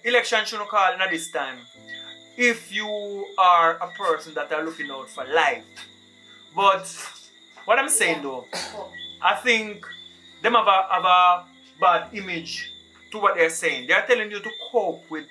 election shouldn't call in at this time. If you are a person that are looking out for life. But what I'm saying though, I think them have a bad image to what they're saying. They're telling you to cope with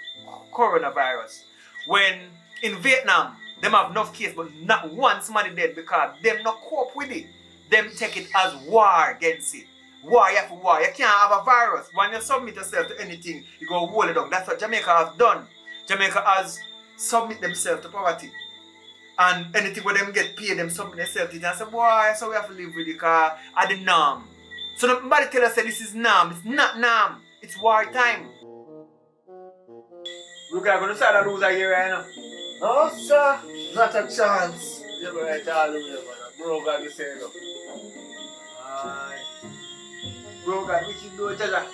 coronavirus. When in Vietnam, them have enough case, but not one somebody dead because them not cope with it. Them take it as war against it. War, you have war. You can't have a virus. When you submit yourself to anything, you go hold it up. That's what Jamaica has done. Jamaica has submit themselves to poverty. And anything where them get paid, them submit themselves to it and say, boy, so we have to live with it because at the norm. So nobody tell us that this is norm. It's not norm. It's war time. Look, I'm going to start a loser here right now. No, sir. Not a chance. You're right all the way, man. Bro, God, you say no. Aye. Bro, God, we can do it, Jaja.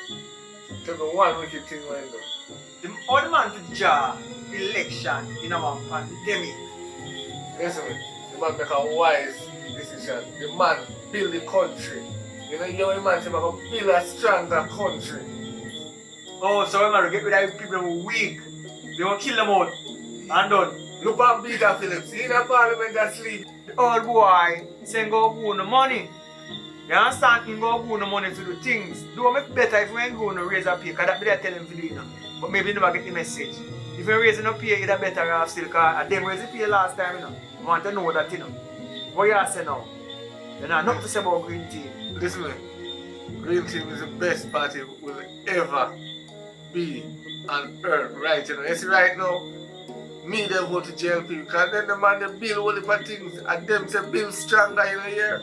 Take a one wicked thing, man. The old man to jar election in our pandemic. Listen, the man make a wise decision. The man build the country. You know, young man say, I'm going to build a stronger country. Oh, so we're going to get rid of people who are weak. They want to kill them out. And done. Look at Peter Phillips. He in a parliament asleep. The old boy saying go go no money. You understand? He go go no money to do things. Do make better if we ain't going to raise a pay, because that's what they tell him to do, you know. But maybe he never get the message. If you raise no pay, it's better off still, because them raise the pay last time, you know. You want to know that, you know. What you say now? You know, nothing to say about Green Team. Listen, man. Green Team is the best party will ever be on earth, right? You know, you see right now, me they vote to JLP because then the man they build all the things and them say build stronger in a year.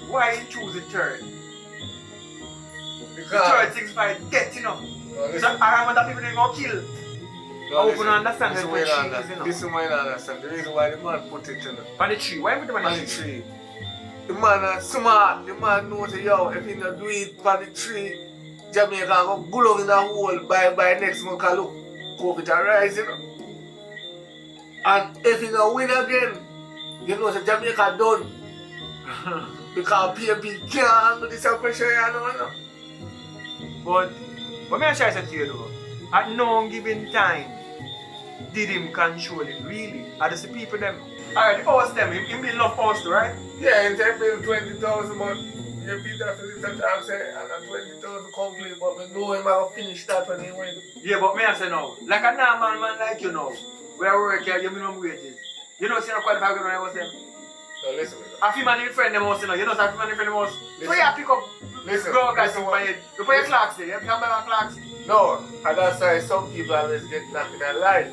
Why you choose the third? Because The third things by death, you know. no, So I remember people they go kill. I hope you understand listen, what why she not is, you know. This is why I don't understand. The reason why the man put it in On the tree. Why put them on on the the tree? tree. The man is smart. The man knows that, yo, if he not do it on the tree, Jamaica go blow in the hole by next month and look, COVID arise, you know. And if he not win again, you know that Jamaica done. Because PMP can't handle this pressure, you know. But what may I try to tell you though? At no given time, did him control it really? Are the people them? Alright, the house them, him build enough house too, right? Yeah, and they build 20,000, but you beat that for this time, say, and that 20,000 complete, but we know him will finish that when he win. Yeah, but may I say now, like a normal man like you now, where work here, your minimum wages. You know, see no qualify when I was them. No, listen, A few man in friend them house, you know, you know, a few man in friend them house. So you pick up, Listen, go guys listen in what- my head. You put your clocks there, you can buy my clocks. no, and that's why some people always get knocked in their life.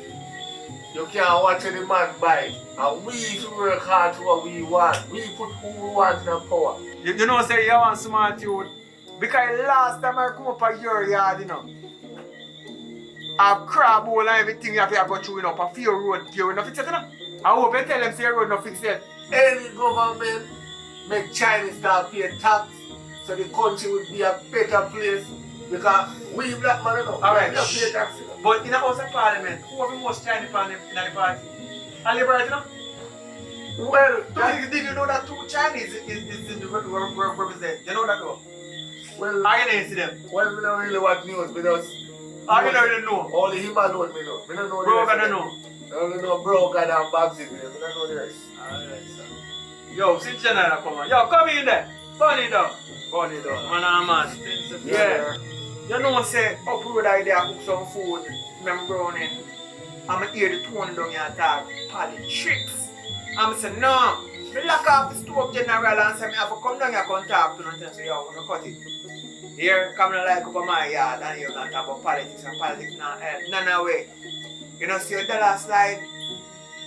You can't watch any man buy. And we should work hard to what we want. We put who we want in our power. You know, say you want smart youth. Because last time I come up a your yard, you know, a crab hole and everything you have to go through, you know, a few road pure, no fix it, you know. I hope you tell them say road no fix it. Any government make Chinese start pay tax so the country would be a better place. Because we black man, you know, Alright, we don't pay tax, you know. But in the House of Parliament, who have the most Chinese parliament in the party? A Liberal, you know? Well, Did you know that two Chinese is in the represent? You know that though? well, I can see them. well, we don't really watch news because I can already know. only him alone me know. We don't know the Bro, rest I of don't them. know. I only know Bro God and Babsy. We don't know the rest. Alright, sir. Yo, since General come on. Yo, come in there. Bunny down. Bunny down. Man, I'm man. Yeah. You know, say, up road idea, cook some food. Remember, browning. I'm hear the tone down here talk politics. I'm say, no. Me lock off the stove general and say, me have to come down here and talk to them and say, yo, I'm going to cut it. Here, come and like up on my yard and you're not talk about politics and politics not help. No way. You know, see your dollar slide.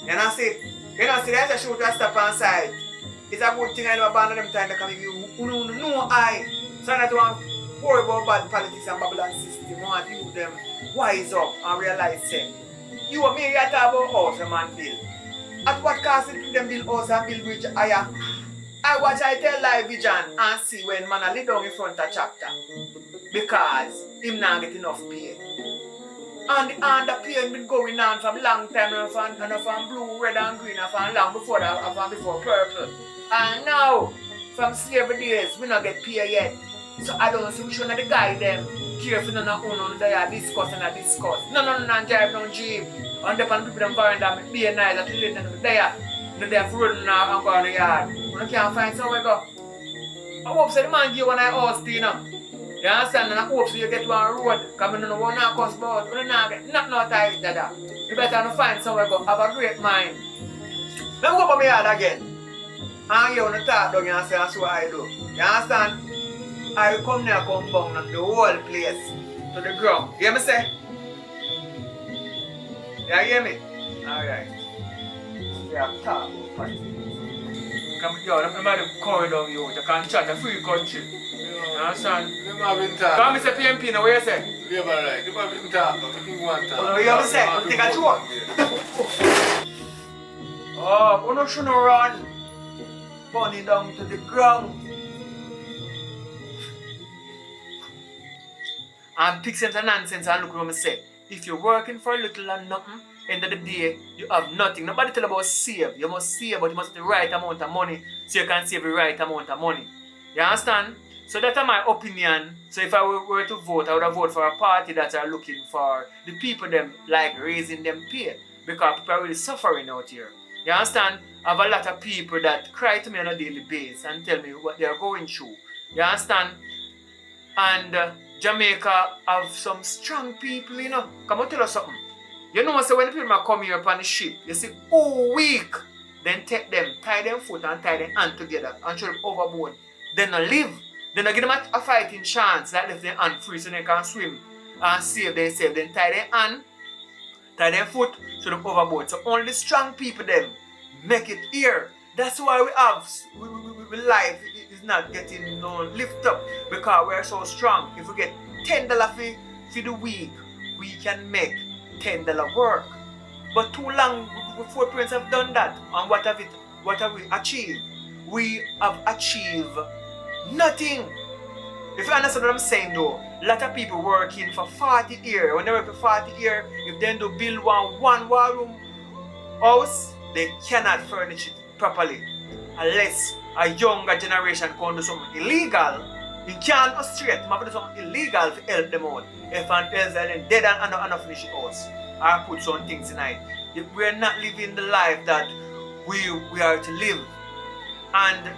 You know, see, there's a shoot that stop on side. It's a good thing I never abandon them time because you know I. So I don't want to worry about bad politics and Babylon system. I want you them wise up and realize say, you and me you talk about house and man build. At what cost it them build house and build bridge higher? I watch I tell live vision and see when man a lay down in front of chapter. Because him not get enough pay. And the underpayment been going on from long time and from blue, red and green and from long before that and from before purple. And now, from slavery days, we not get pay yet. So I don't see which one of the guy them careful none of uno there discuss and discuss. No drive no jeep. And the people them veranda be nice that you them there. No there for road and go on the yard. You can't find somewhere go. I hope so the man give one I house to you know. You understand? And I hope so you get one road. Because you don't know what not cost about. You don't get nothing out of it, dada. You better not find somewhere go. Have a great mind. Let me go up my yard again. And you want to talk down and say that's what I do. You understand? I will come there and come down the whole place to the ground. You hear me say? You hear me? Alright. Yeah, talk about it. Come here, let me come down you. You can chat a free country. You understand? Them having talk. Come Mr. PMP now, what you say? Labor right. Them having talk. Them want talk. What you have to say? You take a joke? Oh, you shouldn't run. Bunny down to the ground. And pick sense and nonsense and look what I say. If you're working for a little and nothing, end of the day, you have nothing. Nobody tell about save. You must save, but you must have the right amount of money so you can save the right amount of money. You understand? So that's my opinion. So if I were to vote, I would have voted for a party that are looking for the people them like raising them pay. Because people are really suffering out here. You understand? I have a lot of people that cry to me on a daily basis and tell me what they are going through. You understand? And Jamaica have some strong people, you know. Come on, tell us something. You know, so when the people come here upon the ship, you see, weak. Then take them, tie them foot and tie them hand together and throw them overboard. Then they live. Then they give them a fighting chance, like left their hand free so they can swim and save themselves. Then tie their hand, tie their foot, throw them overboard. So only strong people them make it here. That's why we have, we life is not getting no lift up because we are so strong. If we get $10 for the week, we can make $10 work. But too long, before parents have done that, and what have we achieved? We have achieved nothing. If you understand what I'm saying though, a lot of people working for 40 years. When they work for 40 years, if they do build one room house, they cannot furnish it properly. Unless a younger generation can do something illegal, you can't go straight. You have to do something illegal to help them out. If an else then dead and finish it house. Or put some things in it. We are not living the life that we are to live. And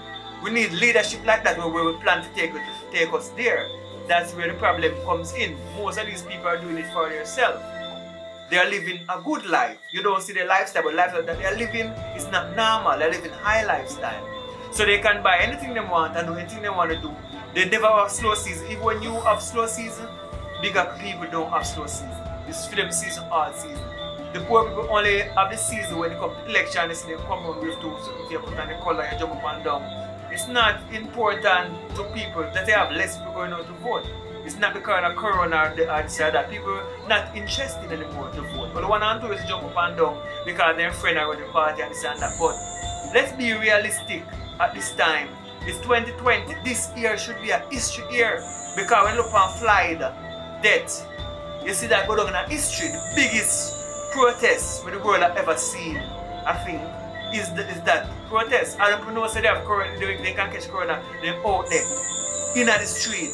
we need leadership like that where we plan to take us there. That's where the problem comes in. Most of these people are doing it for themselves. They are living a good life. You don't see their lifestyle, but the lifestyle that they are living is not normal. They are living high lifestyle. So they can buy anything they want and do anything they want to do. They never have slow season. Even when you have slow season, bigger people don't have slow season. It's for them season all season. The poor people only have the season when they come to election, they come on with tools, so you put on the color and jump up and down. It's not important to people that they have less people going out to vote. It's not because of corona or that people not interested anymore to vote. But the one and two is jump up and down because their friend are running the party and this and that. But let's be realistic at this time. It's 2020. This year should be a history year. Because when you look on Floyd death, you see that go down in history. The biggest protest the world have ever seen, I think, is that protest. I don't know say they have corona, they can catch corona, they're out there in the street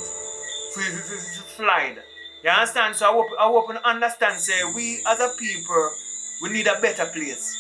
for Floyd. You understand? So I hope you understand, say we as a people, we need a better place.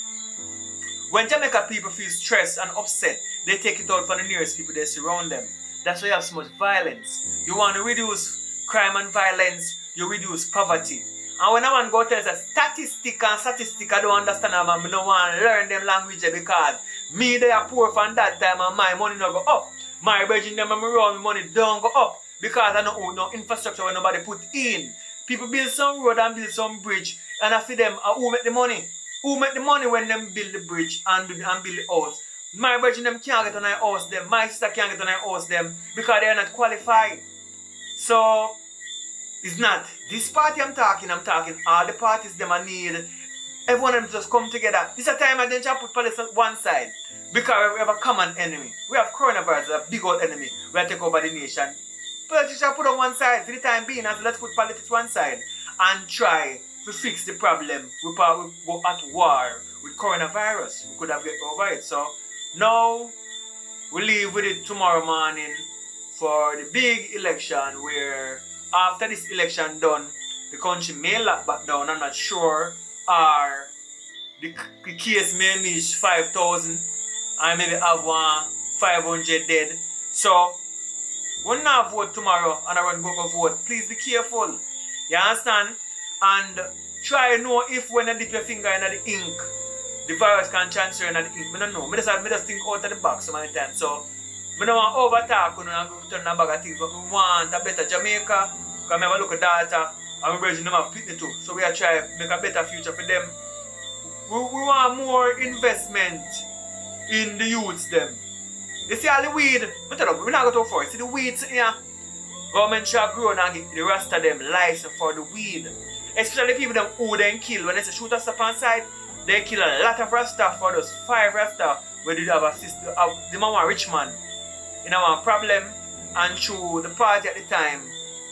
When Jamaica people feel stressed and upset, they take it out from the nearest people they surround them. That's why you have so much violence. You want to reduce crime and violence, you reduce poverty. And when I want to go tell us a statistic, I don't understand them and I don't want to learn them language because me they are poor from that time and my money not go up. My virgin them and my round money don't go up because I don't own no infrastructure where nobody put in. People build some road and build some bridge and I feel them who make the money? Who make the money when them build the bridge and build the house? My virgin them can't get on their house them. My sister can't get on their house them because they are not qualified. So it's not this party I'm talking all the parties them I need. Everyone of them just come together. This is a time I didn't put politics on one side because we have a common enemy. We have coronavirus, a big old enemy. We have to take over the nation. Politics shall put on one side for the time being, and so let's put politics one side and try to fix the problem. We go at war with coronavirus. We could have get over it. So now we leave with it tomorrow morning for the big election where after this election done, the country may lock back down, I'm not sure, or the case may reach 5,000 and maybe have 500 dead. So, when I vote tomorrow and I run go vote, please be careful. You understand? And try to know if when you dip your finger in the ink, the virus can transfer in the ink. I don't know. I just think out of the box so many times. So, I don't want to overtalk and turn a bag of things, but we want a better Jamaica. Because I have a look at data and we bridging them have pitney too. So we are trying to make a better future for them. We want more investment in the youths them. You see all the weed, I tell you, we're not going to afford. See the weeds here? Government should grow and give the rest of them license for the weed. Especially people them who then kill. When they say shoot us up on side, they kill a lot of Rasta for those 5 Rasta where they have a sister, the man was a rich man. You know, one problem and through the party at the time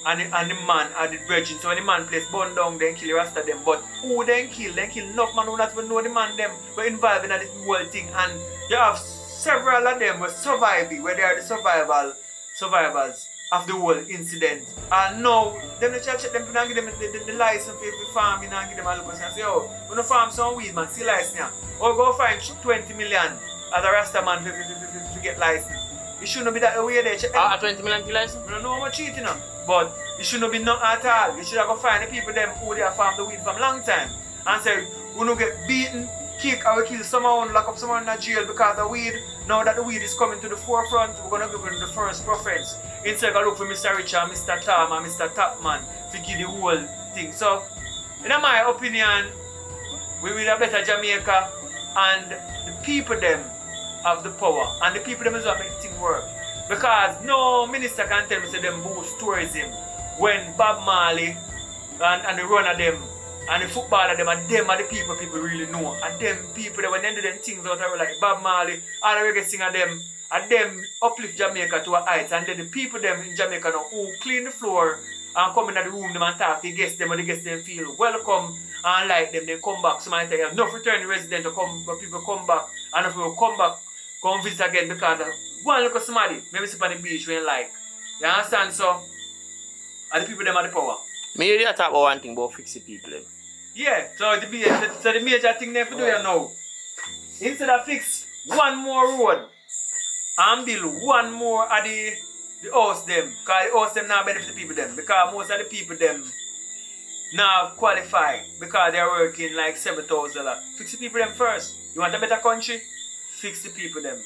and the man at the bridging. So when the man plays burn down, then kill the rest of them. But who then kill? Then kill enough man who not even know the man them were involved in this whole thing. And you have several of them were surviving, where they are the survivors of the whole incident. And now, them the church them and give them the license for farming and give them a look and say, oh, when you farm some weed man, see license now. Or go find 20 million as a Rasta man to get license. It shouldn't be that way there. 20 million license? I don't know how much cheating but it shouldn't be none at all. You should have go find the people them who they have farmed the weed from long time and say, we don't get beaten, kick or kill someone, lock up someone in a jail because of weed. Now that the weed is coming to the forefront, we're going to give them the first preference. Instead of look for Mr. Richard, Mr. Tom and Mr. Topman to give the whole thing. So, in my opinion, we will have better Jamaica and the people them have the power and the people them is what make things work. Because no minister can tell me say them boost tourism when Bob Marley and the run of them and the football of them and them are the people really know. And them people that when they do them things out there like Bob Marley, all the reggae singer them and them uplift Jamaica to a heights. And then the people them in Jamaica now who clean the floor and come in the room them and talk to the guests them and the guests them feel welcome and like them, they come back. Somebody tell you enough returning resident to come, but people come back and if people come back, come visit again because one look at somebody, maybe sit on the beach when you like. You understand? So, and the people them have the power. Me hear you talk about one thing about fixing people them. Yeah, so the major thing they have to do now, instead of fix one more road and build one more at the house them, because the house them now benefit the people them, because most of the people them now qualify because they are working like $7,000. Fix the people them first. You want a better country? Fix the people them.